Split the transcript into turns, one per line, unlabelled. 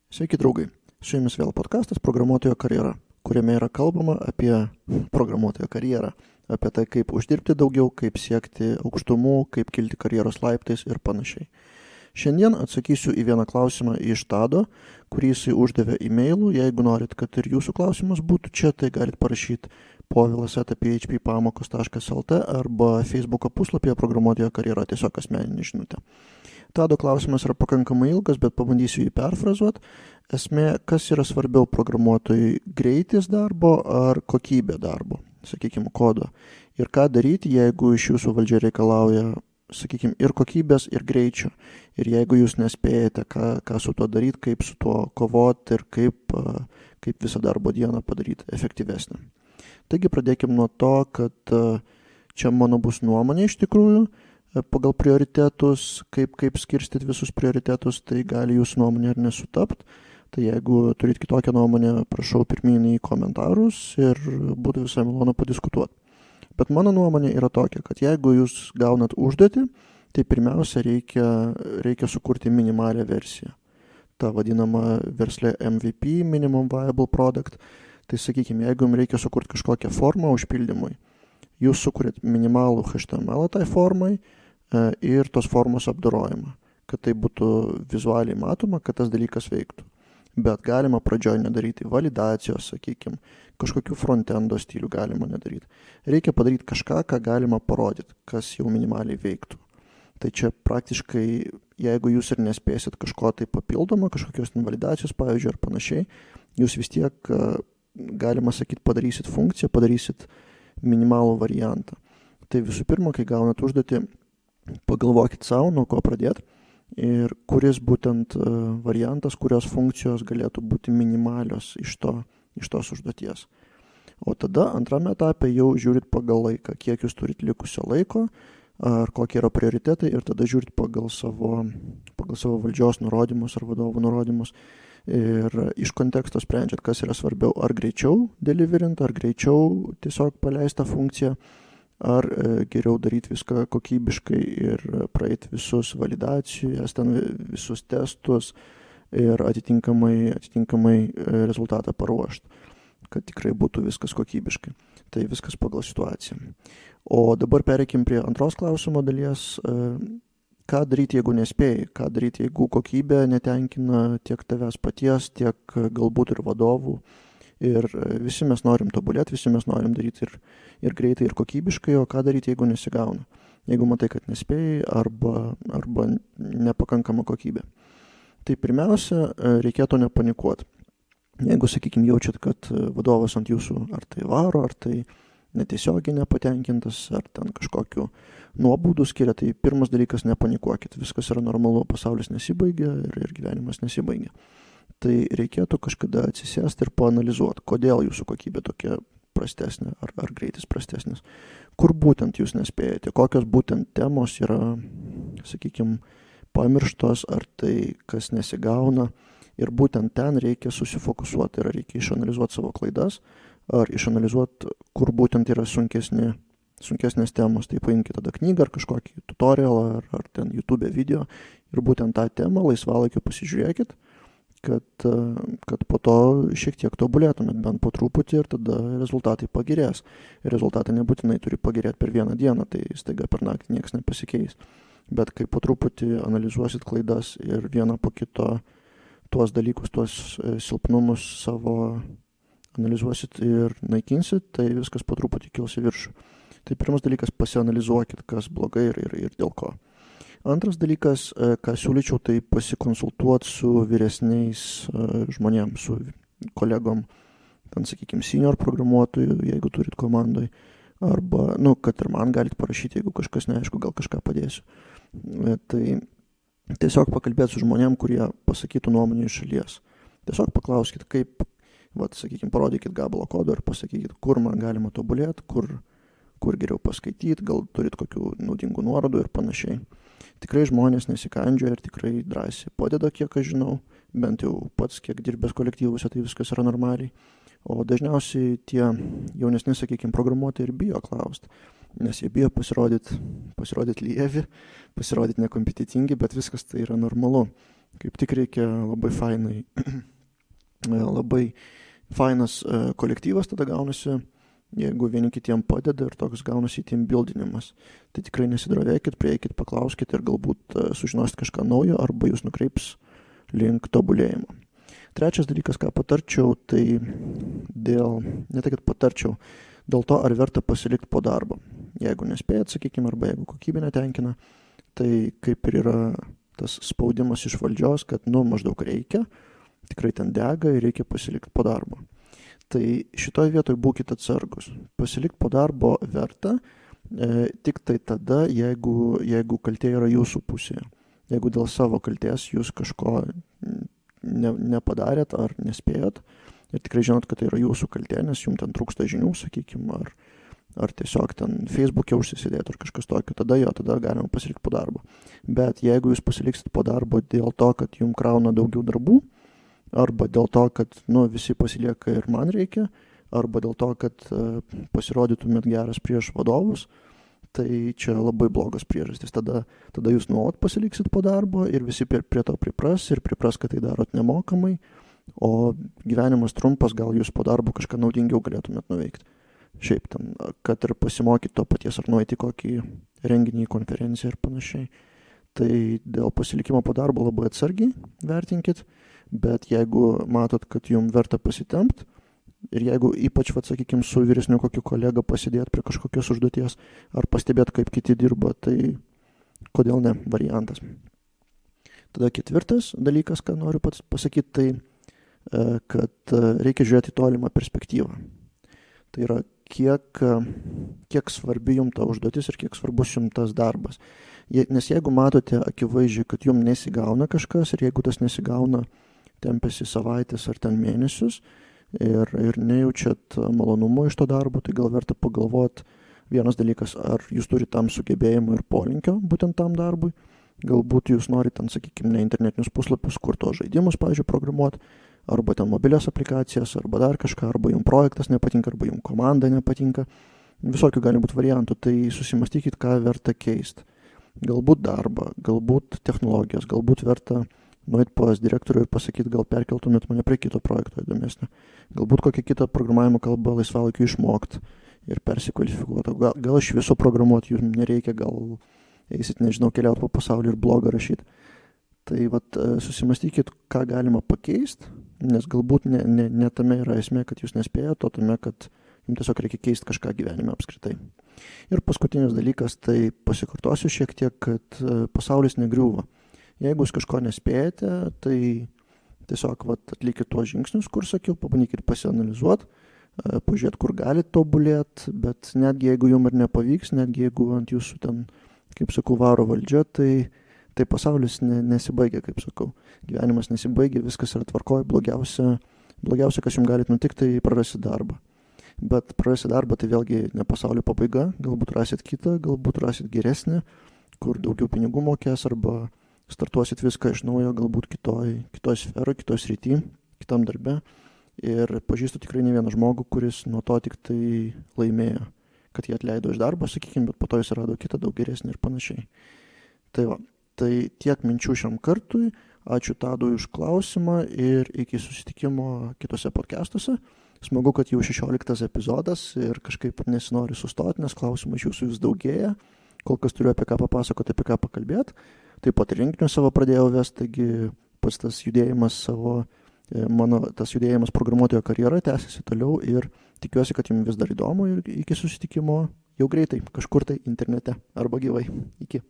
Sveiki draugai, su jumis vėl podkastas Programuotojo karjera, kuriame yra kalbama apie programuotojo karjerą, apie tai, kaip uždirbti daugiau, kaip siekti aukštumų, kaip kilti karjeros laiptais ir panašiai. Šiandien atsakysiu į vieną klausimą iš Tado, kurį jisai uždavė e-mailu. Jeigu norit, kad ir jūsų klausimas būtų čia, tai galit parašyti povilas@phppamokos.lt arba Facebooko puslapyje Programuotojo karjera, tiesiog asmeninė žinutė. Tado klausimas yra pakankamai ilgas, bet pabandysiu jį perfrazuoti. Esmė, kas yra svarbiau programuotojui, greitis darbo ar kokybė darbo, sakykime, kodo. Ir ką daryti, jeigu iš jūsų valdžia reikalauja, sakykime, ir kokybės, ir greičio. Ir jeigu jūs nespėjate, ką su tuo daryti, kaip su tuo kovoti ir kaip visą darbo dieną padaryti efektyvesnę. Taigi pradėkime nuo to, kad čia mano bus nuomonė iš tikrųjų, pagal prioritetus, kaip skirstyti visus prioritetus, tai gali jūsų nuomonė ir nesutapt. Tai jeigu turit kitokią nuomonę, prašau pirmyn į komentarus ir būtų visai malonu padiskutuoti. Bet mano nuomonė yra tokia, kad jeigu jūs gaunat užduotį, tai pirmiausia reikia sukurti minimalią versiją. Ta vadinama verslė MVP, Minimum Viable Product. Tai sakykime, jeigu jums reikia sukurti kažkokią formą užpildymui, jūs sukuriat minimalų HTML tai formai ir tos formos apdorojimą, kad tai būtų vizualiai matoma, kad tas dalykas veiktų. Bet galima pradžioje nedaryti validacijos, sakykime, kažkokių frontendo stilių galima nedaryti. Reikia padaryti kažką, ką galima parodyti, kas jau minimaliai veiktų. Tai čia praktiškai, jeigu jūs ir nespėsit kažko tai papildomą, kažkokios validacijos, pavyzdžiui, ar panašiai, jūs vis tiek, galima sakyti, padarysit funkciją, padarysit minimalų variantą. Tai visų pirma, kai gaunat užduotį, pagalvokit savo, nuo ko pradėti ir kuris būtent variantas, kurios funkcijos galėtų būti minimalios iš tos užduoties. O tada antrame etape jau žiūrit pagal laiką, kiek jūs turit likusio laiko, ar kokie yra prioritetai ir tada žiūrit pagal savo valdžios nurodymus ar vadovų nurodymus ir iš konteksto sprendžiat, kas yra svarbiau, ar greičiau deliverint, ar greičiau tiesiog paleista funkcija, ar geriau daryti viską kokybiškai ir praeiti visus validacijas, ten visus testus ir atitinkamai rezultatą paruošti, kad tikrai būtų viskas kokybiškai. Tai viskas pagal situaciją. O dabar pereikim prie antros klausimo dalies. Ką daryti, jeigu nespėjai? Ką daryti, jeigu kokybė netenkina tiek tavęs paties, tiek galbūt ir vadovų? Ir visi mes norim tobulėti, visi mes norim daryti ir greitai, ir kokybiškai, o ką daryti, jeigu nesigauna? Jeigu matai, kad nespėjai arba nepakankama kokybė. Tai pirmiausia, reikėtų nepanikuoti. Jeigu, sakykime, jaučiat, kad vadovas ant jūsų ar tai varo, ar tai netiesiogiai nepatenkintas, ar ten kažkokiu nuobaudų skiria, tai pirmas dalykas, nepanikuokit. Viskas yra normalu, pasaulis nesibaigia ir gyvenimas nesibaigia. Tai reikėtų kažkada atsisėsti ir paanalizuoti, kodėl jūsų kokybė tokia prastesnė ar greitis prastesnis. Kur būtent jūs nespėjate, kokios būtent temos yra, sakykime, pamirštos, ar tai kas nesigauna. Ir būtent ten reikia susifokusuoti ir reikia išanalizuoti savo klaidas, ar išanalizuoti, kur būtent yra sunkesnės temos. Tai paimkite tada knygą ar kažkokį tutorialą ar ten YouTube video ir būtent tą temą laisvalaikiu pasižiūrėkit, kad po to šiek tiek tobulėtumėt bent po truputį ir tada rezultatai pagerės. Rezultatai nebūtinai turi pagerėti per vieną dieną, tai staiga per naktį niekas nepasikeis. Bet kai po truputį analizuosit klaidas ir vieną po kito tuos dalykus, tuos silpnumus savo analizuosit ir naikinsit, tai viskas po truputį kils į viršų. Tai pirmas dalykas, pasianalizuokit, kas blogai ir dėl ko. Antras dalykas, ką siūlyčiau, tai pasikonsultuoti su vyresniais žmonėms, su kolegom, ten, sakykime, senior programuotojų, jeigu turit komandoj, arba, kad ir man galit parašyti, jeigu kažkas neaišku, gal kažką padėsiu. Tai tiesiog pakalbėti su žmonėm, kurie pasakytų nuomonę iš šalies. Tiesiog paklauskit, kaip, sakykime, parodykit gabalą kodo ir pasakykit, kur man galima tobulėti, kur geriau paskaityti, gal turit kokių naudingų nuorodų ir panašiai. Tikrai žmonės nesikandžioja ir tikrai drąsiai padeda, kiek aš žinau, bent jau pats, kiek dirbęs kolektyvuose, tai viskas yra normaliai. O dažniausiai tie jaunesni, sakykime, programuotojai ir bijo klausti, nes jie bijo pasirodyti lievi, pasirodyti nekompetitingi, bet viskas tai yra normalu. kaip tik reikia labai labai fainas kolektyvas tada gaunasi, jeigu vieni kitiem padeda ir toks gaunasi team buildinimas. Tai tikrai nesidrovėkit, prieikit, paklauskit ir galbūt sužinosit kažką naujo arba jūs nukreips link tobulėjimo. Trečias dalykas, ką patarčiau, tai dėl to, ar verta pasilikti po darbo. Jeigu nespėjat, sakykime, arba jeigu kokybė netenkina, tai kaip ir yra tas spaudimas iš valdžios, kad maždaug reikia, tikrai ten dega ir reikia pasilikti po darbo. Tai šitoj vietoj būkite atsargus. Pasilikti po darbo verta tik tai tada, jeigu kaltė yra jūsų pusėje. Jeigu dėl savo kaltės jūs kažko nepadarėt ar nespėjot ir tikrai žinot, kad tai yra jūsų kaltė, nes jums ten trūksta žinių, sakykime, ar tiesiog ten Facebook'e užsisidėt ar kažkas tokio, tada galima pasilikti po darbo. Bet jeigu jūs pasiliksit po darbo dėl to, kad jums krauna daugiau darbų, arba dėl to, kad visi pasilieka ir man reikia, arba dėl to, kad pasirodytumėt geras prieš vadovus, tai čia labai blogas priežastis. Tada jūs nuolat pasiliksit po darbo ir visi prie to pripras, kad tai darot nemokamai, o gyvenimas trumpas, gal jūs po darbo kažką naudingiau galėtumėt nuveikti. Šiaip ten, kad ir pasimokyti to paties ar nueiti kokį renginį, konferenciją ir panašiai. Tai dėl pasilikimo po darbo labai atsargiai vertinkit, bet jeigu matot, kad jums verta pasitempti, ir jeigu ypač, sakykime, su vyresniu kokiu kolega pasidėt prie kažkokios užduoties ar pastebėt, kaip kiti dirba, tai kodėl ne variantas. Tada ketvirtas dalykas, ką noriu pasakyti, tai kad reikia žiūrėti į tolimą perspektyvą. Tai yra, kiek svarbi jums ta užduotis ir kiek svarbus jums tas darbas. Nes jeigu matote akivaizdžiai, kad jums nesigauna kažkas ir jeigu tas nesigauna tempėsi savaitės ar ten mėnesius, ir nejaučiat malonumo iš to darbo, tai gal verta pagalvoti vienas dalykas, ar jūs turite tam sugebėjimų ir polinkio būtent tam darbui. Galbūt jūs norite ten, sakykime, ne internetinius puslapius, kur to žaidimus, pavyzdžiui, programuoti, arba ten mobilias aplikacijas, arba dar kažką, arba jums projektas nepatinka, arba jums komanda nepatinka. Visokių gali būti variantų, tai susimastykit, ką verta keisti. Galbūt darbą, galbūt technologijas, galbūt verta nueit pas direktorių ir pasakyti, gal perkeltumėt mane prie kito projekto įdomesnio. Galbūt kokią kitą programavimo kalbą laisvalaikiu išmokti ir persikvalifikuoti. Gal iš viso programuoti jums nereikia, gal eisit, nežinau, keliauti po pasaulį ir blogą rašyti. Tai susimastykit, ką galima pakeisti, nes galbūt ne tame yra esmė, kad jūs nespėjate, o tame, kad jums tiesiog reikia keisti kažką gyvenime apskritai. Ir paskutinis dalykas, tai pasikartosiu šiek tiek, kad pasaulis negriūva. Jeigu jūs kažko nespėjate, tai tiesiog atlikit tuos žingsnius, kur sakiau, pabandykit pasianalizuoti, pažiūrėti, kur galite tobulėti, bet netgi jeigu jums ir nepavyks, netgi jeigu ant jūsų ten, kaip sakau, varo valdžia, tai pasaulis nesibaigia, kaip sakau. Gyvenimas nesibaigia, viskas yra tvarkoj, blogiausia, kas jums gali nutikti, tai prarasti darbą. Bet prarasti darbą tai vėlgi ne pasaulio pabaiga, galbūt rasit kitą, galbūt rasit geresnį, kur daugiau pinigų mokės arba startuosit viską iš naujo, galbūt kitoj sferoj, kitoj srity, kitam darbe. Ir pažįstu tikrai ne vieną žmogų, kuris nuo to tik tai laimėjo, kad jie atleido iš darbo, sakykime, bet po to jis rado kitą daug geresnį ir panašiai. Tai tiek minčių šiam kartui. Ačiū Tadui už klausimą ir iki susitikimo kitose podcastuose. Smagu, kad jau 16 epizodas ir kažkaip nesinori sustoti, nes klausimų iš jūsų vis daugėja. Kol kas turiu apie ką papasakoti, apie ką pakalbėti. Taip pat ir renginius savo pradėjau vesti, taigi pats tas judėjimas tas judėjimas programuotojo karjera tęsiasi toliau ir tikiuosi, kad jums vis dar įdomu ir iki susitikimo jau greitai, kažkur tai internete arba gyvai. Iki.